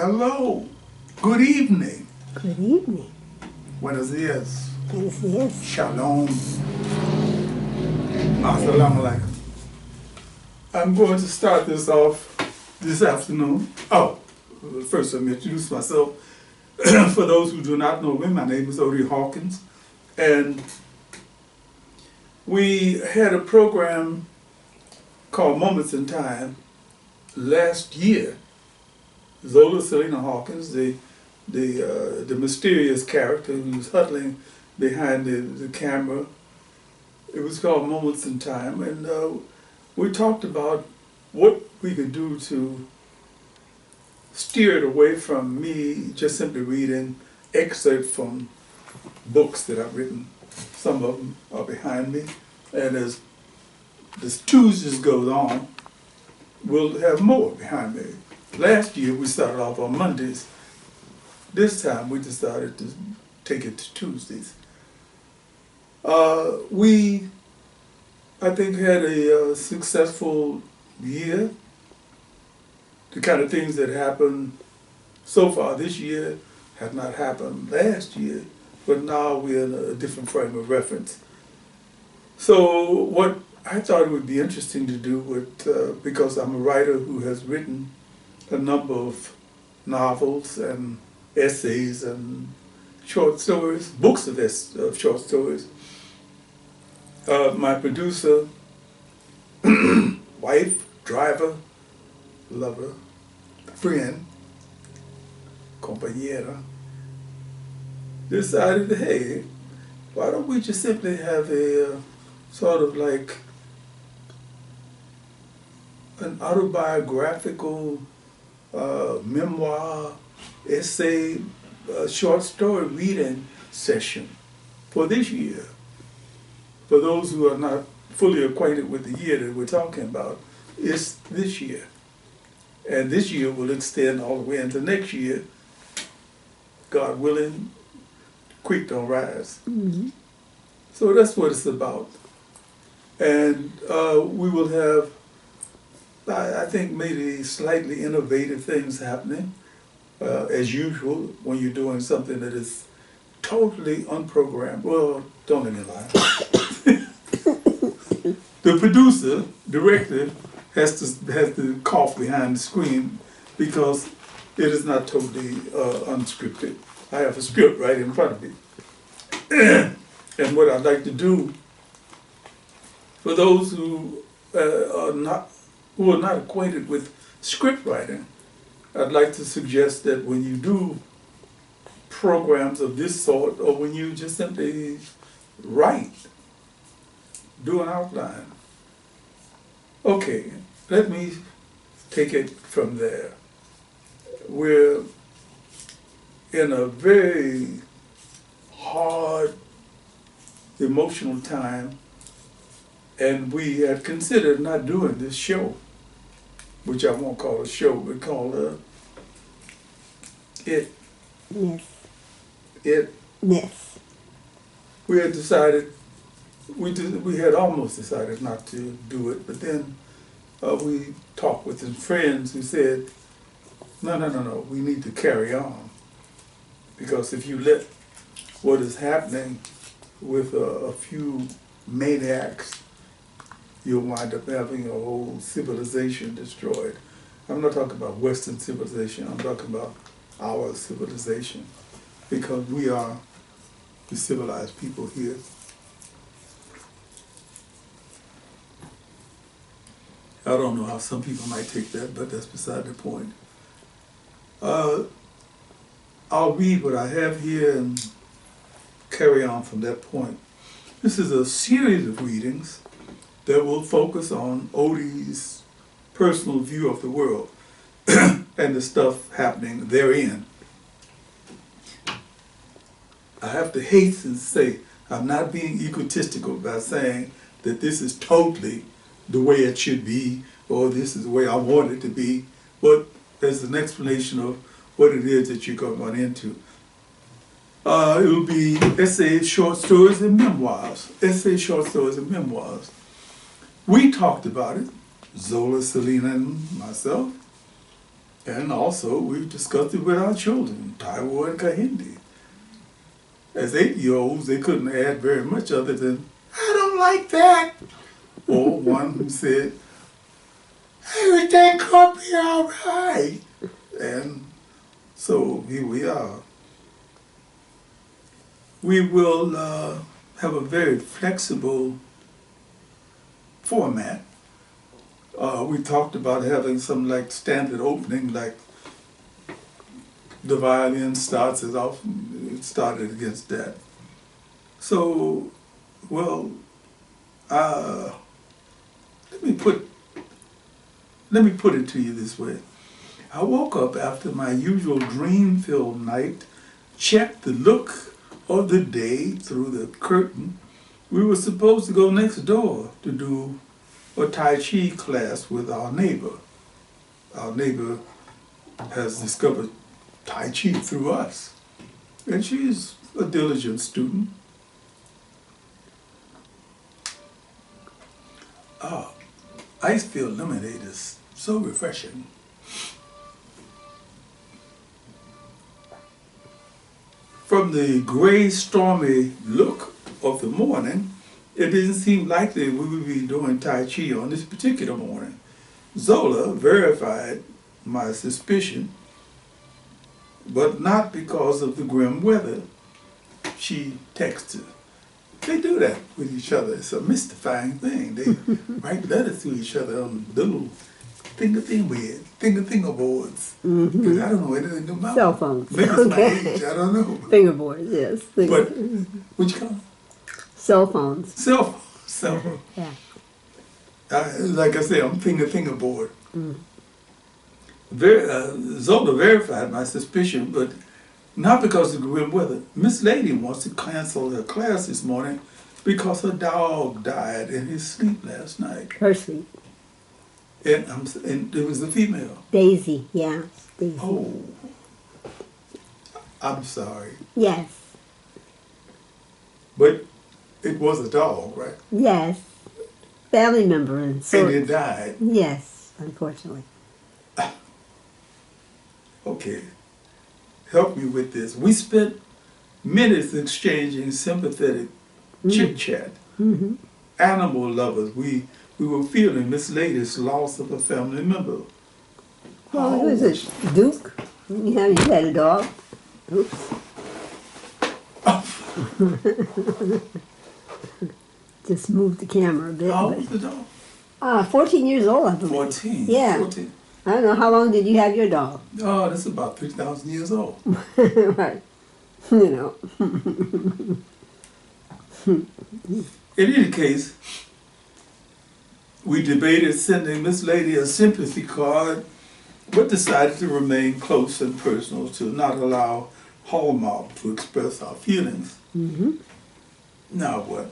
Hello. Good evening. Good evening. Buenos dias. Buenos dias. Shalom. Assalamu alaikum. I'm going to start this off this afternoon. Oh, first let me introduce myself. For those who do not know me, my name is Odie Hawkins. And we had a program called Moments in Time last year. Zola Salena-Hawkins, the mysterious character who's huddling behind the camera. It was called Moments in Time, and we talked about what we could do to steer it away from me just simply reading excerpts from books that I've written. Some of them are behind me, and as this Tuesdays goes on, we'll have more behind me. Last year we started off on Mondays. This time we decided to take it to Tuesdays. We, I think, had a successful year. The kind of things that happened so far this year have not happened last year, but now we're in a different frame of reference. So what I thought it would be interesting to do with, because I'm a writer who has written a number of novels and essays and short stories, books of short stories. My producer, wife, driver, lover, friend, compañera, decided, hey, why don't we just simply have a sort of like an autobiographical memoir, essay, short story reading session for this year. For those who are not fully acquainted with the year that we're talking about, it's this year. And this year will extend all the way into next year, God willing, creek don't rise. Mm-hmm. So that's what it's about. And we will have, I think, maybe slightly innovative things happening, as usual, when you're doing something that is totally unprogrammed. Well, don't let me lie. The producer, director, has to cough behind the screen because it is not totally unscripted. I have a script right in front of me. And what I'd like to do, for those who are not acquainted with script writing, I'd like to suggest that when you do programs of this sort, or when you just simply write, do an outline. Okay, let me take it from there. We're in a very hard, emotional time, and we had considered not doing this show, which I won't call a show, but call it. Yes. It. Yes. We had decided, we had almost decided not to do it, but then we talked with some friends who said, no, we need to carry on. Because if you let what is happening with a few maniacs, you'll wind up having a whole civilization destroyed. I'm not talking about Western civilization, I'm talking about our civilization, because we are the civilized people here. I don't know how some people might take that, but that's beside the point. I'll read what I have here and carry on from that point. This is a series of readings that will focus on Odie's personal view of the world and the stuff happening therein. I have to hasten to say, I'm not being egotistical by saying that this is totally the way it should be, or this is the way I want it to be, but there's an explanation of what it is that you're going to run into. It will be essays, short stories, and memoirs. Essays, short stories, and memoirs. We talked about it, Zola, Salena, and myself, And also, we've discussed it with our children, Taiwo and Kahindi. As 8-year-olds, they couldn't add very much other than, I don't like that. Or one who said, everything gonna be all right. And so here we are. We will have a very flexible format. We talked about having some like standard opening, like the violin starts as often, it started against that. So, well, let me put it to you this way. I woke up after my usual dream-filled night, checked the look of the day through the curtain. We were supposed to go next door to do a Tai Chi class with our neighbor. Our neighbor has discovered Tai Chi through us, and she's a diligent student. Ice-filled lemonade is so refreshing. From the gray, stormy look of the morning, it didn't seem likely we would be doing Tai Chi on this particular morning. Zola verified my suspicion, but not because of the grim weather. She texted. They do that with each other. It's a mystifying thing. They write letters to each other on little fingerboards. Because I don't know anything about Cell phones. Maybe it's my age, I don't know. Fingerboards, yes. But, what you call them? Cell phones. Cell phone. Yeah. Like I said, I'm fingerboard. Zola verified my suspicion, but not because of the grim weather. Miss Lady wants to cancel her class this morning because her dog died in his sleep last night. Her sleep. And it was a female. Daisy, yeah. Daisy. Oh, I'm sorry. Yes. But it was a dog, right? Yes. Family member and so. And it died. Yes, unfortunately. Okay. Help me with this. We spent minutes exchanging sympathetic chit-chat. Animal lovers. We were feeling Miss Lady's loss of a family member. Well, who is it? Duke? You had a dog? Oops. Just moved the camera a bit. How old was the dog? 14 years old, I believe. 14. Yeah. 14. I don't know, how long did you have your dog? Oh, that's about 3,000 years old. Right. You know. In any case, we debated sending Miss Lady a sympathy card, but decided to remain close and personal to not allow Hallmark to express our feelings. Now what?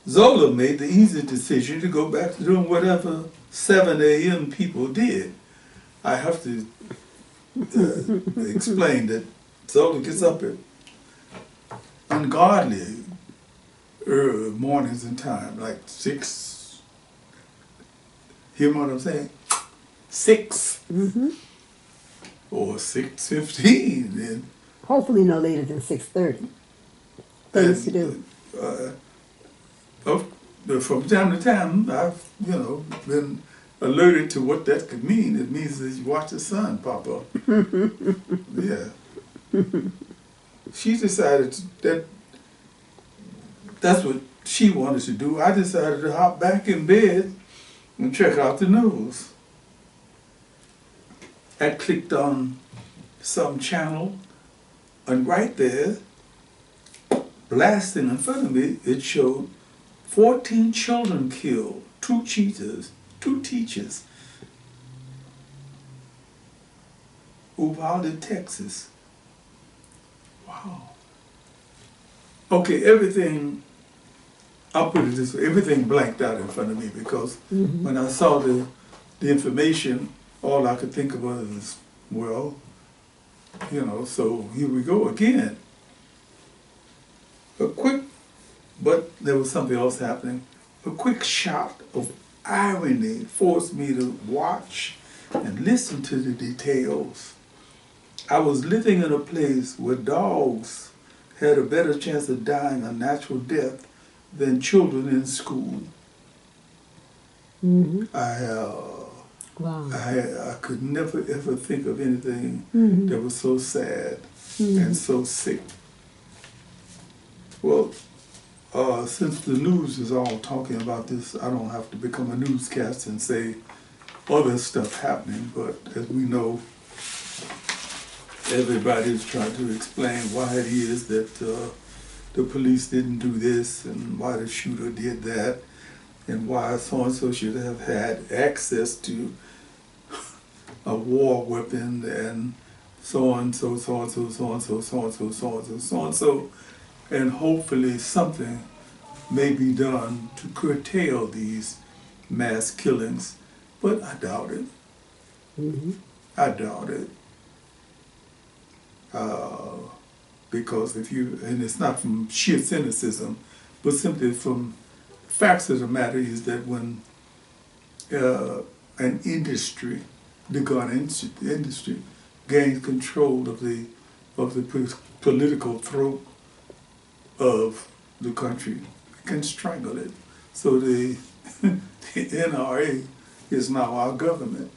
Zola made the easy decision to go back to doing whatever 7 a.m. people did. I have to explain that Zola gets up at ungodly mornings and time, like 6. Hear what I'm saying? 6. Or 6:15. And Hopefully no later than 6:30. Things to do. From time to time, I've, been alerted to what that could mean. It means that you watch the sun pop up. Yeah. She decided that's what she wanted to do. I decided to hop back in bed and check out the news. I clicked on some channel, and right there, blasting in front of me, it showed 14 children killed, 2 teachers. Uvalde, Texas. Wow. Okay, everything, I'll put it this way, everything blanked out in front of me because when I saw the information, all I could think of was, well, so here we go again. But there was something else happening. A quick shot of irony forced me to watch and listen to the details. I was living in a place where dogs had a better chance of dying a natural death than children in school. Mm-hmm. Wow. I could never ever think of anything that was so sad and so sick. Well, since the news is all talking about this, I don't have to become a newscaster and say other stuff happening, but as we know, everybody's trying to explain why it is that the police didn't do this and why the shooter did that and why so-and-so should have had access to a war weapon and so-and-so, so-and-so, so-and-so, so-and-so, so-and-so, so-and-so, and hopefully something may be done to curtail these mass killings, but I doubt it. I doubt it. Because if you, and it's not from sheer cynicism, but simply from facts of the matter is that when an industry, the gun industry, gains control of the political throat of the country, it can strangle it. So the NRA is now our government.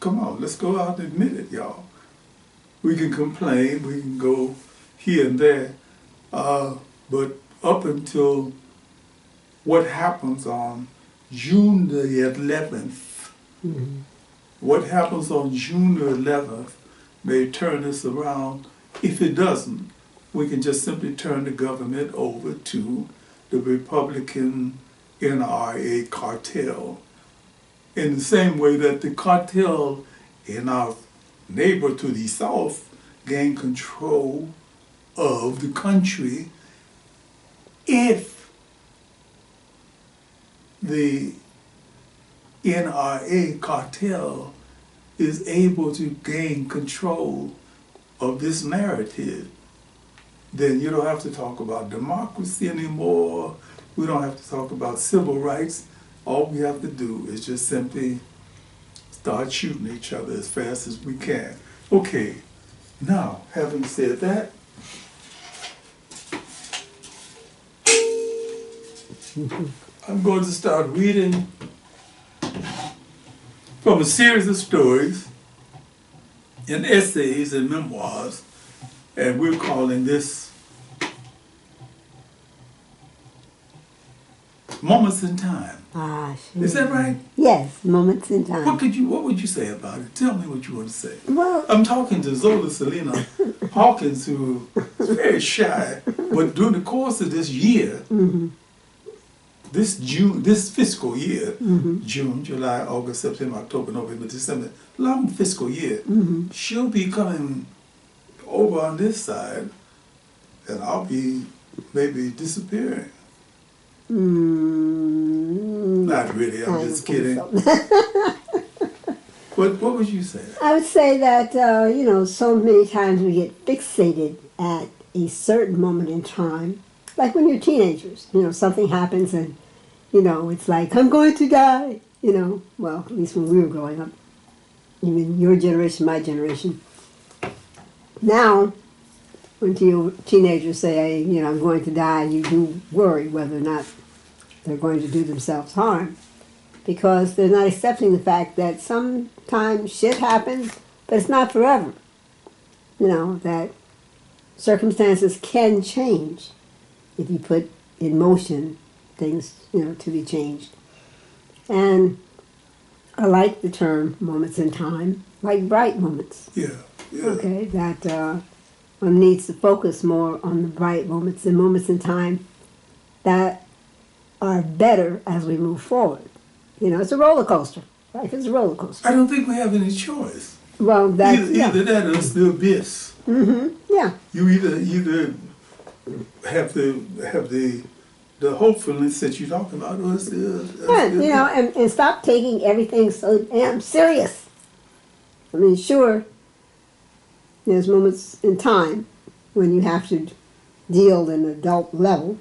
Come on, let's go out and admit it, y'all. We can complain, we can go here and there, but up until what happens on June the 11th, what happens on June the 11th may turn us around. If it doesn't, we can just simply turn the government over to the Republican NRA cartel. In the same way that the cartel in our neighbor to the south gain control of the country if the NRA cartel is able to gain control of this narrative. Then you don't have to talk about democracy anymore. We don't have to talk about civil rights. All we have to do is just simply start shooting each other as fast as we can. Okay, now, having said that, I'm going to start reading from a series of stories and essays and memoirs, and we're calling this Moments in Time. Ah, sure. Is that right? Yes, Moments in Time. What would you say about it? Tell me what you want to say. Well, I'm talking to Zola Salena-Hawkins, who is very shy, but during the course of this year, this fiscal year, June, July, August, September, October, November, December, long fiscal year, she'll be coming over on this side, and I'll be maybe disappearing. Not really, I'm just kidding. So. What would you say? I would say that, so many times we get fixated at a certain moment in time. Like when you're teenagers, something happens and, it's like, I'm going to die. Well, at least when we were growing up. Even your generation, my generation. Now, when teenagers say, I'm going to die, you do worry whether or not they're going to do themselves harm, because they're not accepting the fact that sometimes shit happens, but it's not forever. That circumstances can change if you put in motion things, to be changed. And I like the term moments in time, like bright moments. Yeah. Okay, that one needs to focus more on the bright moments and moments in time that are better as we move forward. It's a roller coaster. Life is a roller coaster. I don't think we have any choice. Well, that's either that or it's the abyss. Yeah. You either have the hopefulness that you're talking about, or it's and stop taking everything so damn serious. I mean, sure, there's moments in time when you have to deal in an adult level,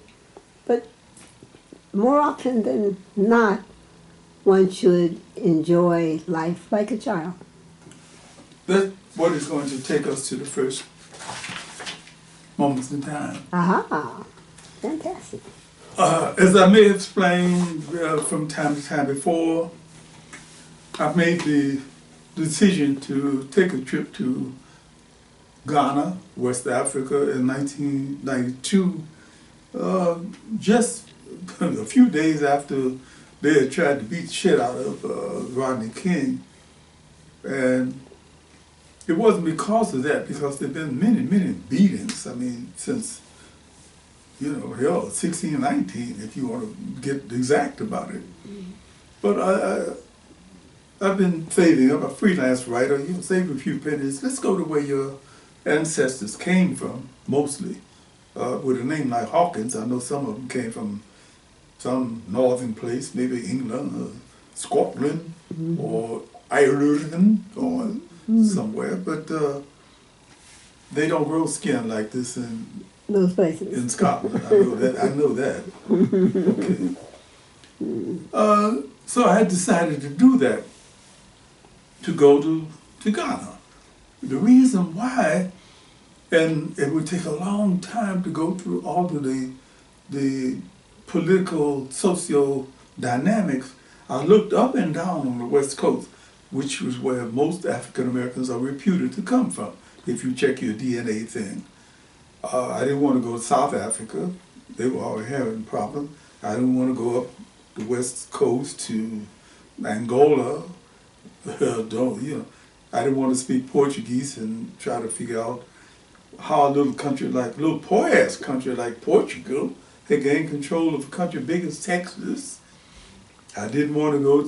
but more often than not, one should enjoy life like a child. That's what is going to take us to the first moments in time. Aha, fantastic. As I may have explained from time to time before, I made the decision to take a trip to Ghana, West Africa in 1992, just a few days after they had tried to beat the shit out of Rodney King. And it wasn't because of that, because there have been many, many beatings. I mean, since, you know, hell, 16, 19, if you want to get exact about it. But I've been saving. I'm a freelance writer. You can save a few pennies. Let's go to where your ancestors came from, mostly. With a name like Hawkins, I know some of them came from some northern place, maybe England or Scotland or Ireland or somewhere. But they don't grow skin like this in Those places. in Scotland. I know that. Okay. So I had decided to do that, to go to Ghana. The reason why, and it would take a long time to go through all of the political, socio dynamics. I looked up and down on the West Coast, which was where most African Americans are reputed to come from, if you check your DNA thing. I didn't want to go to South Africa. They were already having problems. I didn't want to go up the West Coast to Angola. I didn't want to speak Portuguese and try to figure out how a little poor-ass country like Portugal had gained control of a country big as Texas. I didn't want to go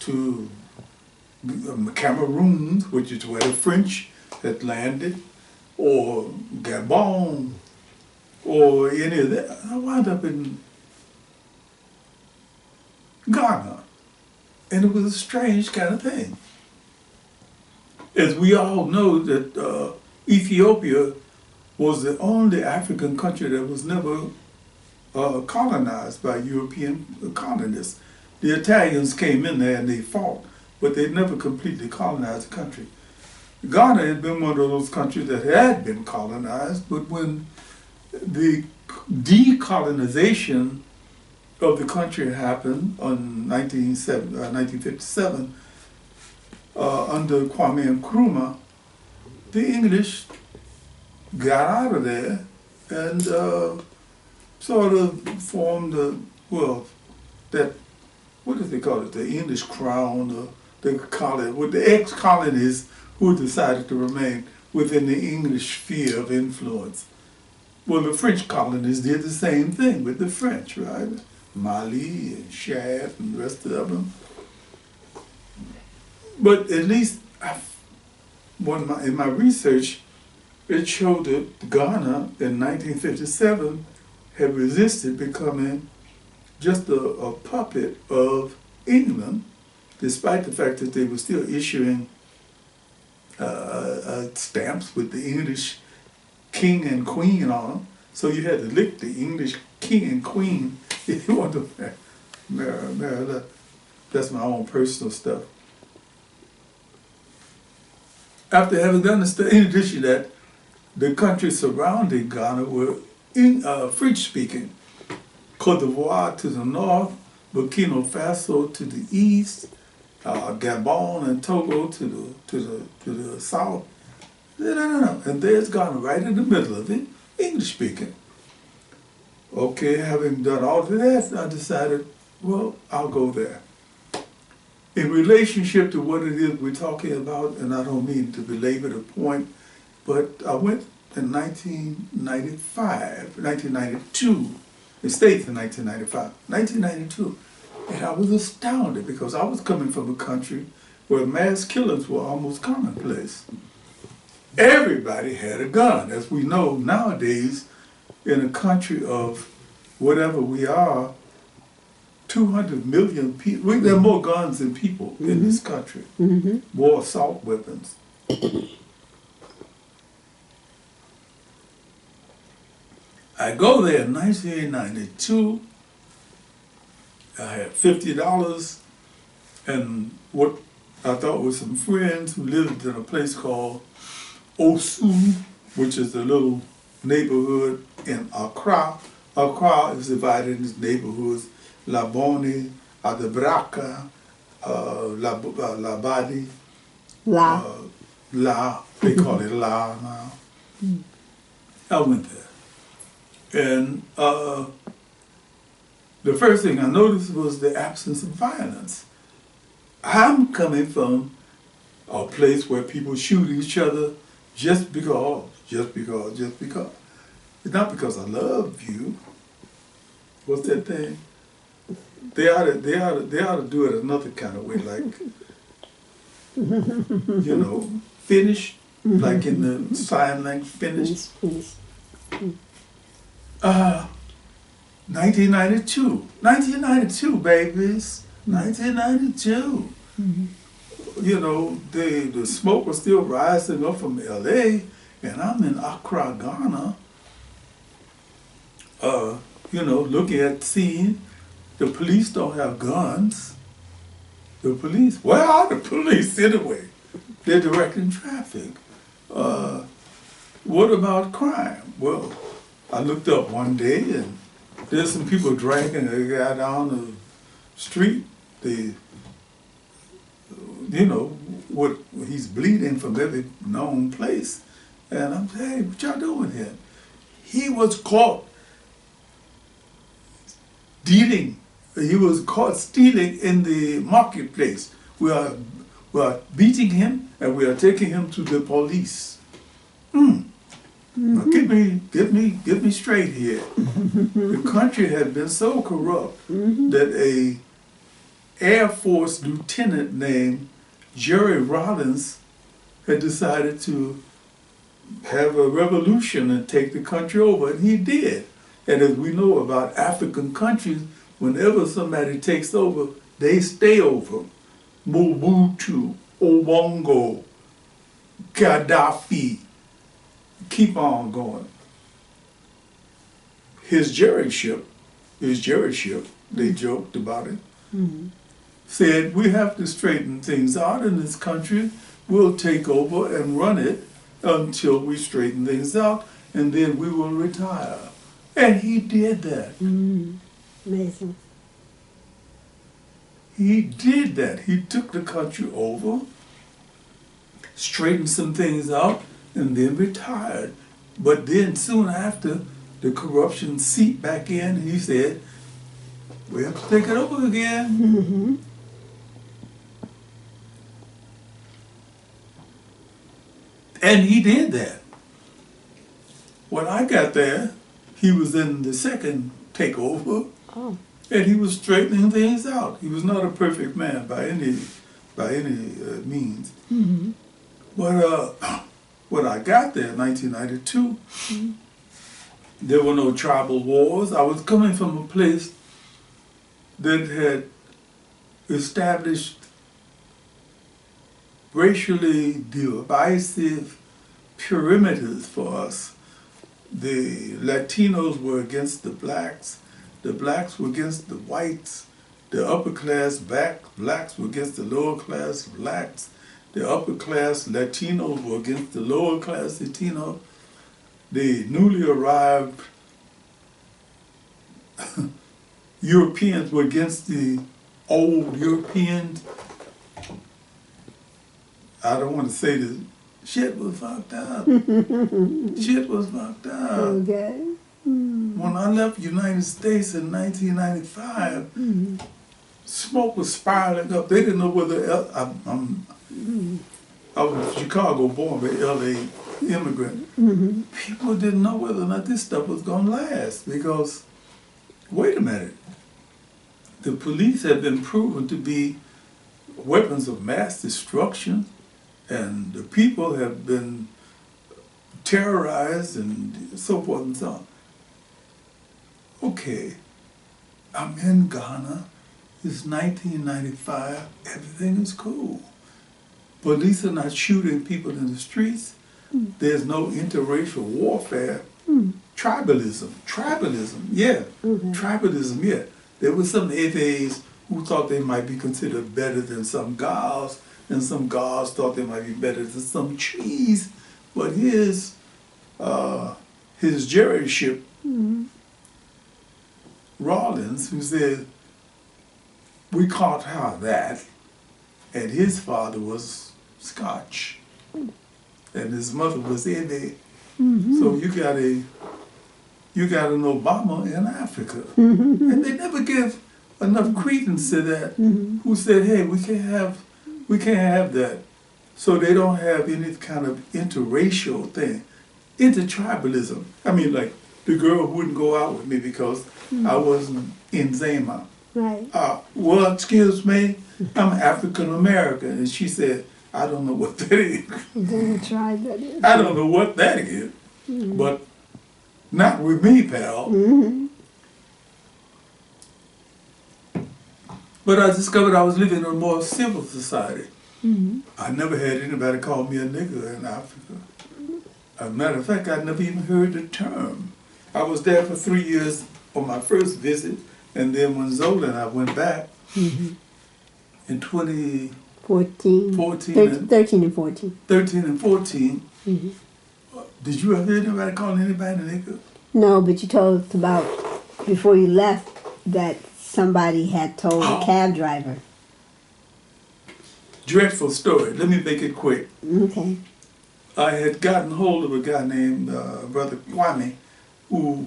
to Cameroon, which is where the French had landed, or Gabon, or any of that. I wound up in Ghana, and it was a strange kind of thing. As we all know that Ethiopia was the only African country that was never colonized by European colonists. The Italians came in there and they fought, but they never completely colonized the country. Ghana had been one of those countries that had been colonized, but when the decolonization of the country happened in 1957, under Kwame Nkrumah, the English got out of there and sort of formed what do they call it, the English crown, or they call it, with the ex-colonies who decided to remain within the English sphere of influence. Well, the French colonies did the same thing with the French, right? Mali and Chad and the rest of them. But at least in my research, it showed that Ghana in 1957 had resisted becoming just a puppet of England, despite the fact that they were still issuing stamps with the English king and queen on them. So you had to lick the English king and queen if you want to marry that. That's my own personal stuff. After having done this, in addition to that, the countries surrounding Ghana were French-speaking. Côte d'Ivoire to the north, Burkina Faso to the east, Gabon and Togo to the south. No. And there's Ghana right in the middle of it, English-speaking. Okay, having done all of that, I decided, well, I'll go there. In relationship to what it is we're talking about, and I don't mean to belabor the point, but I went in 1992, the States in 1995, 1992, and I was astounded because I was coming from a country where mass killings were almost commonplace. Everybody had a gun. As we know nowadays, in a country of whatever we are, 200 million people, there are more guns than people in this country, more assault weapons. I go there in 1992, I had $50 and what I thought was some friends who lived in a place called Osu, which is a little neighborhood in Accra. Accra is divided into neighborhoods: Labone, Adabraka, Labadi, La. La, they call it La now. I went there. And the first thing I noticed was the absence of violence. I'm coming from a place where people shoot each other just because. It's not because I love you. What's that thing? They ought to do it another kind of way, like, you know, finish, like in the sign language, finish. 1992, babies, 1992. You know, the smoke was still rising up from LA, and I'm in Accra, Ghana, you know, looking at the scene. The police don't have guns. The police, where are the police anyway? They're directing traffic. What about crime? Well, I looked up one day and there's some people dragging a guy down the street. They, you know, he's bleeding from every known place. And I'm saying, hey, what y'all doing here? He was caught stealing. He was caught stealing in the marketplace. We are beating him and we are taking him to the police. Now get me straight here. The country had been so corrupt that a Air Force lieutenant named Jerry Rollins had decided to have a revolution and take the country over, and he did. And as we know about African countries, whenever somebody takes over, they stay over. Mobutu, Obongo, Gaddafi, keep on going. His juryship, they joked about it, said, we have to straighten things out in this country. We'll take over and run it until we straighten things out, and then we will retire. And he did that. Amazing. He did that. He took the country over, straightened some things out, and then retired. But then soon after, the corruption seeped back in, and he said, we have to take it over again. And he did that. When I got there, he was in the second takeover, and he was straightening things out. He was not a perfect man by any means. But when I got there in 1992, there were no tribal wars. I was coming from a place that had established racially divisive perimeters for us. The Latinos were against the blacks were against the whites, the upper class blacks were against the lower class blacks, the upper class Latinos were against the lower class Latino, the newly arrived Europeans were against the old Europeans. I don't want to say this. Shit was fucked up. Shit was fucked up. Okay. When I left the United States in 1995, smoke was spiraling up. They didn't know whether I was Chicago born, but LA immigrant. People didn't know whether or not this stuff was going to last because, wait a minute, the police have been proven to be weapons of mass destruction, and the people have been terrorized and so forth and so on. Okay, I'm in Ghana, it's 1995, everything is cool. Police are not shooting people in the streets. There's no interracial warfare. Tribalism, yeah. Tribalism, yeah. There were some FAs who thought they might be considered better than some gods, and some gods thought they might be better than some trees. But his juryship, Rawlins, who said, we can't have that, and his father was Scotch, and his mother was Indian. So you got an Obama in Africa, and they never give enough credence to that. Who said, "Hey, we can't have that," so they don't have any kind of interracial thing, intertribalism. I mean, like the girl wouldn't go out with me because I wasn't in Zama. Right. Well, excuse me, I'm African American, and she said, "I don't know what that is." I don't know what that is, but not with me, pal. But I discovered I was living in a more civil society. I never had anybody call me a nigger in Africa. As a matter of fact, I never even heard the term. I was there for 3 years on my first visit, and then when Zola and I went back in 2014, 13 and 14. 13 and 14, did you ever hear anybody calling anybody a nigger? No, but you told us about, before you left, that somebody had told a cab driver. Dreadful story. Let me make it quick. Okay. I had gotten hold of a guy named Brother Kwame, who,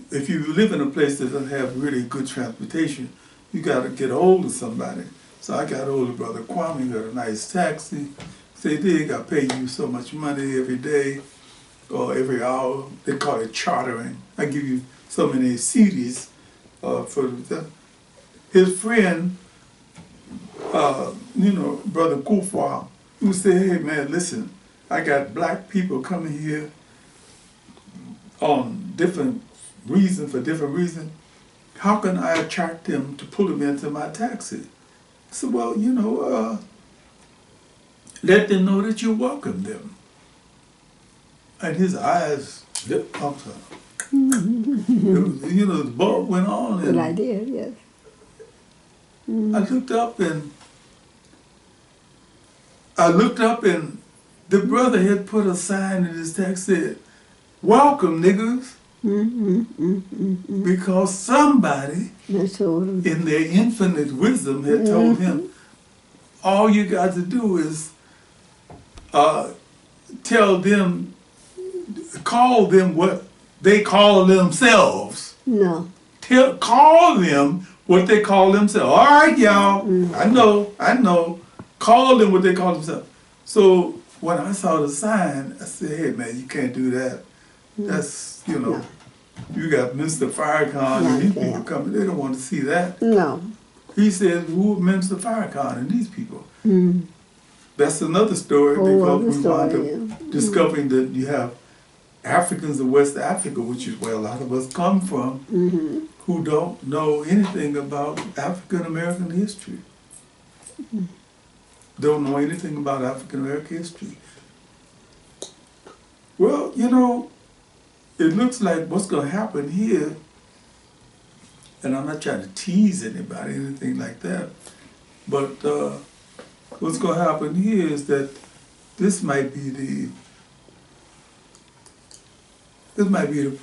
if you live in a place that doesn't have really good transportation, you got to get a hold of somebody. So I got hold of Brother Kwame, got a nice taxi. Said, Dig, I pay you so much money every day or every hour. They call it chartering. I give you so many CDs for the, his friend, Brother Kufwa, who said, hey man, listen, I got black people coming here on different reasons, for different reasons. How can I attract them to pull them into my taxi? I said, well, let them know that you welcome them. And his eyes lit up. The bulb went on. Good idea, yes. I looked up and the brother had put a sign in his taxi that said, welcome niggas. Because somebody in their infinite wisdom had told him, all you got to do is tell them, call them what they call themselves. No. Call them what they call themselves. All right, y'all. I know. Call them what they call themselves. So when I saw the sign, I said, hey man, you can't do that. That's, you got Mr. Farrakhan and these people coming. They don't want to see that. No. He said, who Mr. Farrakhan and these people? That's another story because we wound up discovering that you have Africans in West Africa, which is where a lot of us come from, who don't know anything about African American history. Don't know anything about African American history. Well, it looks like what's going to happen here, and I'm not trying to tease anybody, anything like that, but what's going to happen here is that this might be the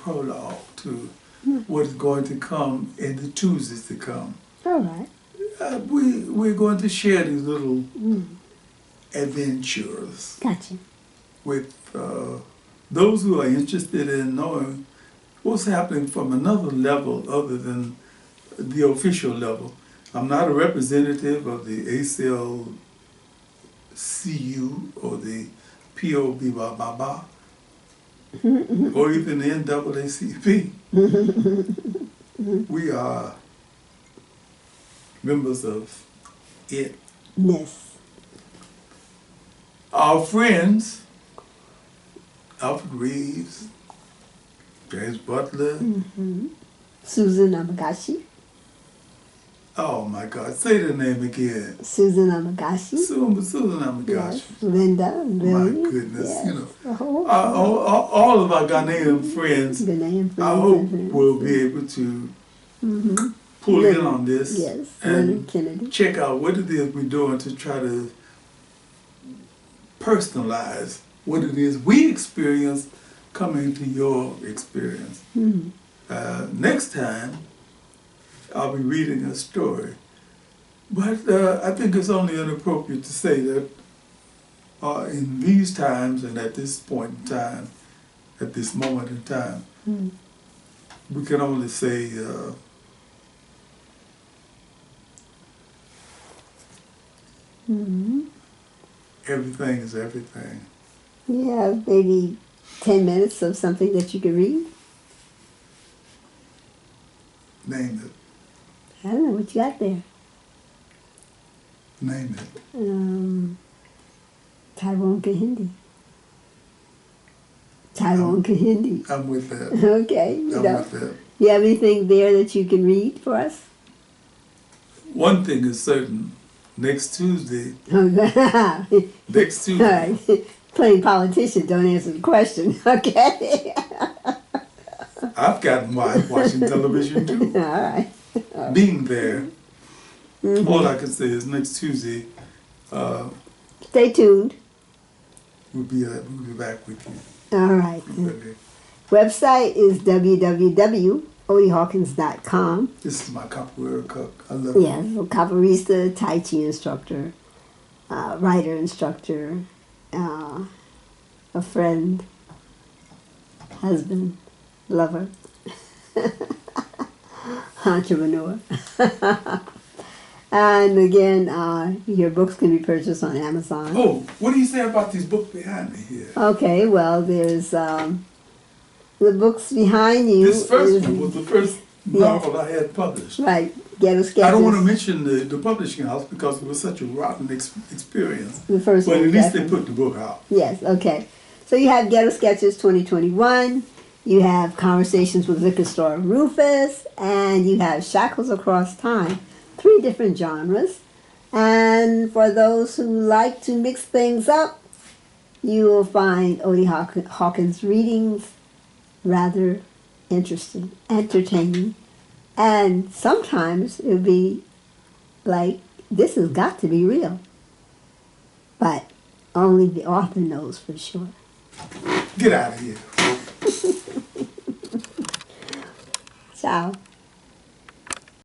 prologue to what is going to come in the Tuesdays to come. All right. We're going to share these little adventures. Gotcha. With those who are interested in knowing what's happening from another level other than the official level. I'm not a representative of the ACLCU or the POBBA or even the NAACP. We are members of it. Yes. Our friends, Alfred Reeves, James Butler. Susan Amagashi. Oh my God, say the name again. Susan Amagashi. Susan Amagashi. Yes. Linda. My goodness, Yes. all of our Ghanaian friends, I hope we'll be able to pull in on this Yes, and Kennedy. check out what it is we're doing to try to personalize what it is we experience coming to your experience. Mm. Next time, I'll be reading a story. But I think it's only inappropriate to say that in these times and at this point in time, at this moment in time, we can only say everything is everything. You have maybe 10 minutes of something that you can read? Name it. I don't know what you got there. Name it. Taiwan Kahindi. Taiwan Kahindi. I'm with that. Okay. I'm with that. You have anything there that you can read for us? One thing is certain. Next Tuesday. All Next Tuesday. right. Playing politician, don't answer the question. Okay. I've gotten watching television too. All right. Being there. All I can say is next Tuesday, Stay tuned. we'll be back with you. All right. Okay. Website is www.odiehawkins.com. This is my capoeira cook. I love it. Yes, a capoeirista, Tai Chi instructor, writer instructor, a friend, husband, lover, entrepreneur. And again, your books can be purchased on Amazon. Oh, what do you say about these books behind me here? Okay, well, there's the books behind you. This first one was the first novel I had published. Right, Ghetto Sketches. I don't want to mention the publishing house because it was such a rotten experience. The first but one. at least they put the book out. Yes, okay. So you have Ghetto Sketches 2021, you have Conversations with Liquor Store Rufus, and you have Shackles Across Time. 3 different genres. And for those who like to mix things up, you will find Odie Hawkins readings rather interesting, entertaining, and sometimes it'll be like, this has got to be real. But only the author knows for sure. Get out of here. Ciao.